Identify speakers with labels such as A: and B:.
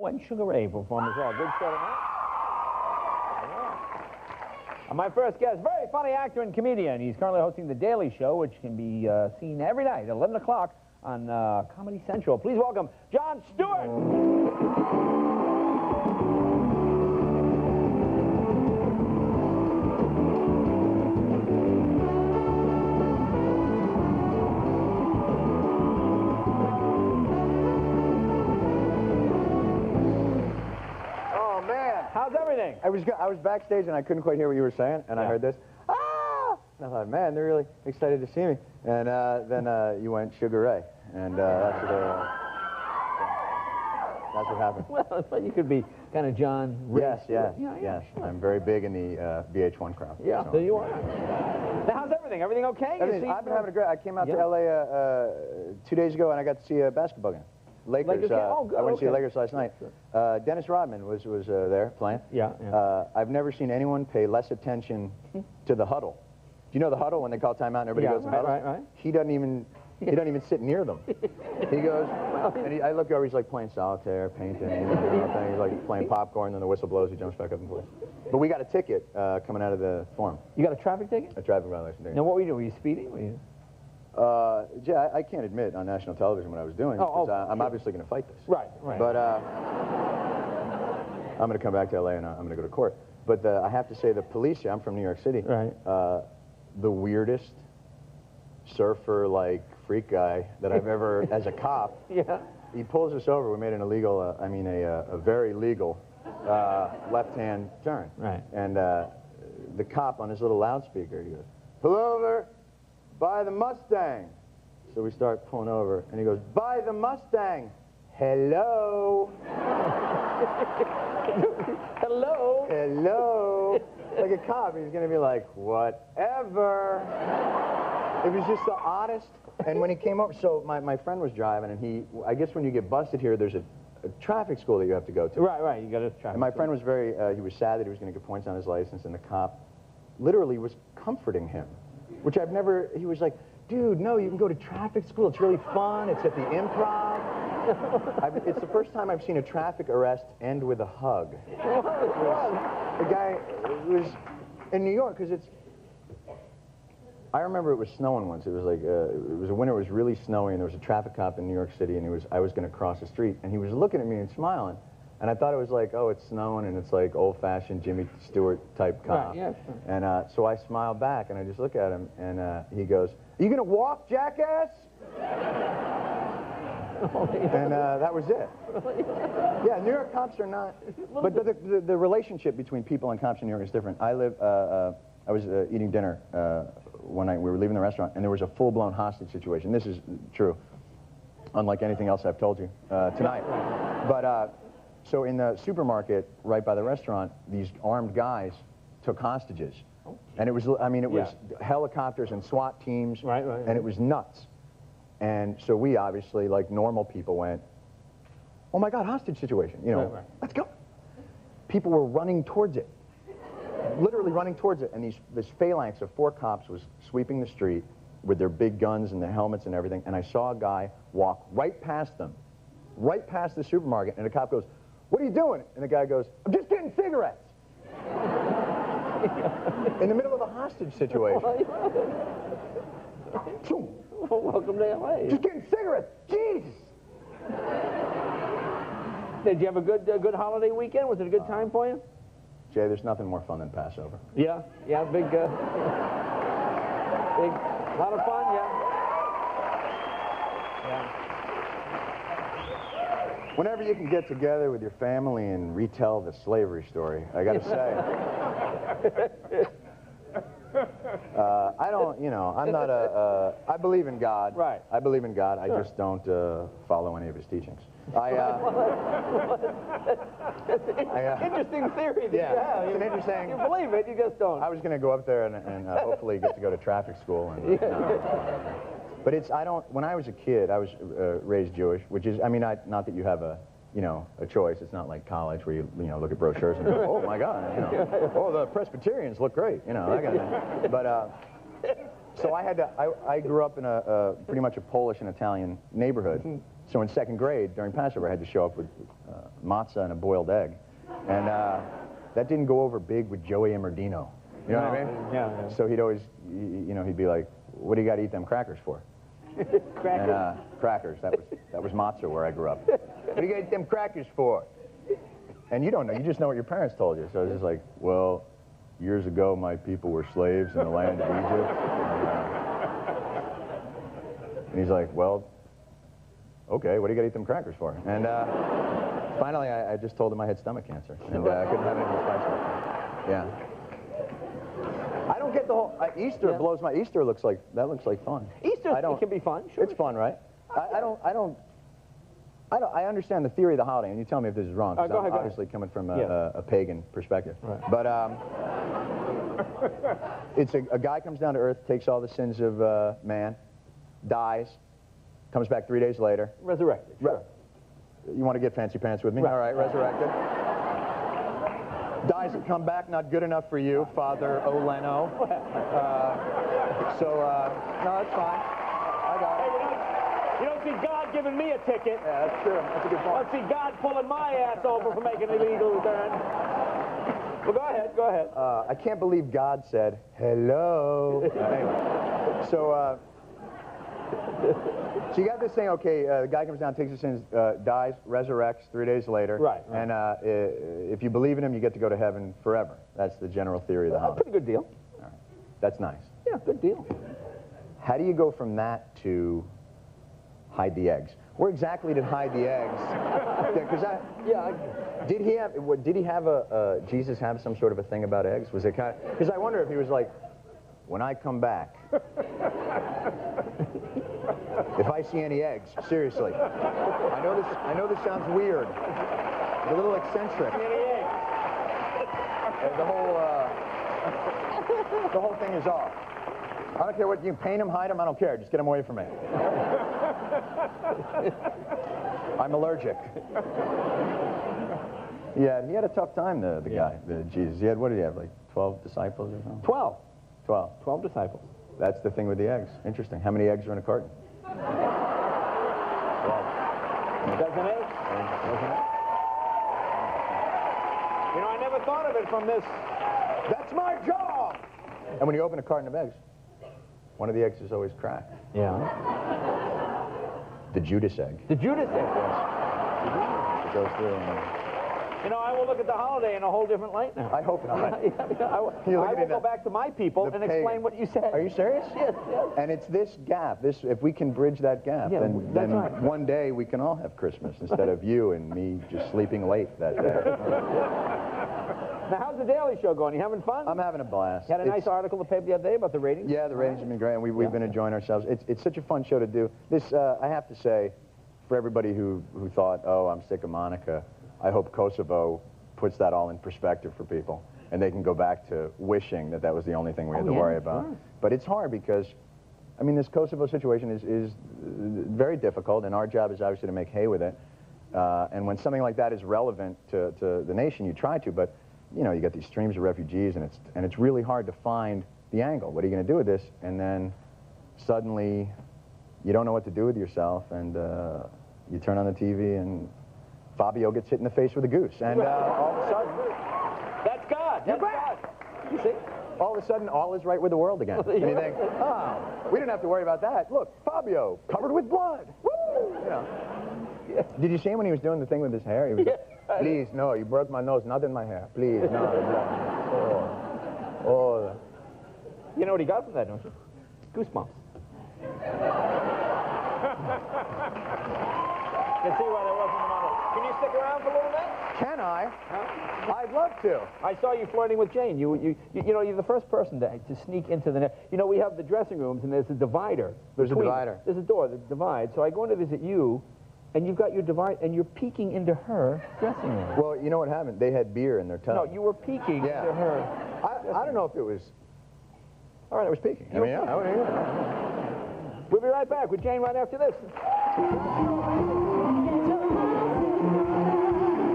A: When Sugar Ray performed as well. Good show tonight. My first guest, very funny actor and comedian. He's currently hosting The Daily Show, which can be seen every night at 11 o'clock on Comedy Central. Please welcome Jon Stewart. How's everything?
B: I was backstage and I couldn't quite hear what you were saying, and I heard this, ah! And I thought, man, they're really excited to see me. And then you went Sugar Ray, and that's what happened.
A: Well, but you could be kind of John Ray.
B: Yes. Sure. I'm very big in the VH1 crowd.
A: Yeah, so you are. Now, how's everything? Everything okay?
B: I've been having a great. I came out to LA 2 days ago, and I got to see a basketball game. Lakers.
A: Oh, good.
B: I went to see the Lakers last night. Sure. Dennis Rodman was there playing.
A: Yeah.
B: I've never seen anyone pay less attention to the huddle. Do you know the huddle when they call timeout and everybody goes to the huddle?
A: Right.
B: He doesn't even sit near them. He goes, and I look over. He's like playing solitaire, painting. He's like playing popcorn. Then the whistle blows. He jumps back up and plays. But we got a ticket coming out of the forum.
A: You got a traffic ticket?
B: A traffic violation ticket.
A: Now, what were you doing? Were you speeding?
B: Yeah, I can't admit on national television what I was doing, because I'm obviously going to fight this.
A: Right.
B: But I'm going to come back to LA and I'm going to go to court. But I have to say, the police here, I'm from New York City,
A: right.
B: The weirdest surfer, like, freak guy that I've ever, as a cop.
A: Yeah.
B: He pulls us over. We made an illegal, a very legal left-hand turn.
A: Right.
B: And the cop on his little loudspeaker, he goes, "Pull over. Buy the Mustang." So we start pulling over, and he goes, "Buy the Mustang." Hello.
A: Hello.
B: Hello. Like a cop, he's going to be like, whatever. It was just the oddest. And when he came over, so my friend was driving, and I guess when you get busted here, there's a traffic school that you have to go to.
A: Right, you got a traffic
B: And my friend was he was sad that he was going to get points on his license, and the cop literally was comforting him. Which I've never, he was like, "Dude, no, you can go to traffic school. It's really fun. It's at the Improv." It's the first time I've seen a traffic arrest end with a hug. The guy was in New York, because I remember it was snowing once. It was like, it was a winter, it was really snowy, and there was a traffic cop in New York City, and I was going to cross the street, and he was looking at me and smiling. And I thought it was like, oh, it's snowing, and it's like old-fashioned Jimmy Stewart type cop.
A: Right, yeah, sure.
B: And so I smiled back, and I just look at him, and he goes, "Are you going to walk, jackass?" And that was it. Yeah, New York cops are not. But the relationship between people and cops in New York is different. I was eating dinner one night. We were leaving the restaurant, and there was a full-blown hostage situation. This is true, unlike anything else I've told you tonight. But so in the supermarket right by the restaurant, these armed guys took hostages. And it was, it was helicopters and SWAT teams.
A: Right.
B: And it was nuts. And so we obviously, like normal people, went, "Oh my God, hostage situation, let's go." People were running towards it, literally running towards it. And this phalanx of 4 cops was sweeping the street with their big guns and their helmets and everything. And I saw a guy walk right past them, right past the supermarket. And the cop goes, "What are you doing?" And the guy goes, "I'm just getting cigarettes." In the middle of a hostage situation.
A: Well, welcome to LA.
B: Just getting cigarettes. Jesus.
A: Did you have a good holiday weekend? Was it a good time for you?
B: Jay, there's nothing more fun than Passover.
A: Yeah, big, lot of fun, yeah.
B: Whenever you can get together with your family and retell the slavery story, I gotta say, I don't, I'm not I believe in God.
A: Right.
B: I believe in God. I just don't follow any of his teachings.
A: Interesting theory that you have.
B: It's an interesting.
A: You believe it, you just don't.
B: I was going to go up there and hopefully get to go to traffic school. And, but when I was a kid, I was raised Jewish, which is, not that you have a choice. It's not like college where you look at brochures and go, "Oh my God, oh, the Presbyterians look great," that kind of thing. But so I grew up in pretty much a Polish and Italian neighborhood. So in 2nd grade during Passover, I had to show up with matzah and a boiled egg. And that didn't go over big with Joey Amordino. You know what I mean?
A: Yeah.
B: So he'd always, you know, he'd be like, what do you got to eat them crackers for?
A: Crackers?
B: And, crackers. That was matzah where I grew up. What do you got to eat them crackers for? And you don't know. You just know what your parents told you. So it's just like, well, years ago, my people were slaves in the land of Egypt. And he's like, well, okay, what do you got to eat them crackers for? And finally, I just told him I had stomach cancer. And I couldn't have anything spicy. Yeah. I don't get the whole, Easter blows my, Easter looks like fun.
A: Easter it can be fun, sure.
B: It's fun, right? I understand the theory of the holiday, and you tell me if this is wrong, because I'm obviously coming from a pagan perspective.
A: Right.
B: But it's a guy comes down to earth, takes all the sins of man, dies, comes back 3 days later.
A: Resurrected, sure.
B: You want to get fancy pants with me?
A: Right.
B: All right, resurrected. Dies and come back, not good enough for you, Father Leno. No, that's fine. I got it.
A: You don't see God giving me a ticket.
B: Yeah, that's true. That's a good point.
A: I don't see God pulling my ass over for making an illegal return. Well, go ahead, go ahead.
B: I can't believe God said, hello. Anyway, so you got this thing, okay, the guy comes down, takes his sins, dies, resurrects 3 days later.
A: Right.
B: And if you believe in him, you get to go to heaven forever. That's the general theory of the holiday.
A: Pretty good deal.
B: All right. That's nice.
A: Yeah, good deal.
B: How do you go from that to hide the eggs? Where exactly did hide the eggs? Did he have Jesus have some sort of a thing about eggs? Was it kind of, because I wonder if he was like, when I come back, if I see any eggs, seriously, I know this sounds weird, a little eccentric. The whole thing is off. I don't care what you paint them, hide them, I don't care. Just get them away from me. I'm allergic. Yeah, he had a tough time, the guy, Jesus. He had, what did he have, like 12 disciples or something?
A: 12.
B: 12.
A: 12 disciples.
B: That's the thing with the eggs. Interesting. How many eggs are in a carton? 12.
A: Dozen eggs? You know, I never thought of it from this.
B: That's my job! And when you open a carton of eggs, one of the eggs is always cracked.
A: Yeah.
B: The Judas egg.
A: The Judas egg?
B: Yes. It goes through and...
A: You know, I will look at the holiday in a whole different light now.
B: I hope not.
A: I will go back to my people and explain what you said.
B: Are you serious?
A: Yes, yes.
B: And it's this gap. If we can bridge that gap, then
A: right.
B: One day we can all have Christmas instead of you and me just sleeping late that day.
A: Now, how's the Daily Show going? You having fun?
B: I'm having a blast.
A: You had a nice article in the paper the other day about the ratings?
B: Yeah, the ratings have been great, and we've been enjoying ourselves. It's such a fun show to do. This, I have to say, for everybody who thought, oh, I'm sick of Monica, I hope Kosovo puts that all in perspective for people, and they can go back to wishing that that was the only thing we had to worry about. Sure. But it's hard because, I mean, this Kosovo situation is very difficult, and our job is obviously to make hay with it. And when something like that is relevant to the nation, you try to, but you know, you got these streams of refugees, and it's really hard to find the angle. What are you going to do with this? And then suddenly, you don't know what to do with yourself, and you turn on the TV, and Fabio gets hit in the face with a goose, and all of a sudden,
A: that's God. That's God.
B: You see, all of a sudden, all is right with the world again. And you think, oh, we didn't have to worry about that. Look, Fabio covered with blood. Woo! You know. Did you see him when he was doing the thing with his hair? He was like, please, no, you broke my nose, not in my hair. Please, no. Oh.
A: You know what he got from that, don't you? Goosebumps. You can see why there wasn't another. Can you stick around for a little bit?
B: Can I? Huh? I'd love to.
A: I saw you flirting with Jane. You know, you're the first person to sneak into the... You know, we have the dressing rooms, and there's a divider.
B: There's a divider.
A: There's a door that divides. So I go in to visit you, and you've got your divide, and you're peeking into her dressing room.
B: Well, you know what happened? They had beer in their tub.
A: No, you were peeking into her.
B: I don't know if it was... All right, I was peeking.
A: We'll be right back with Jane right after this.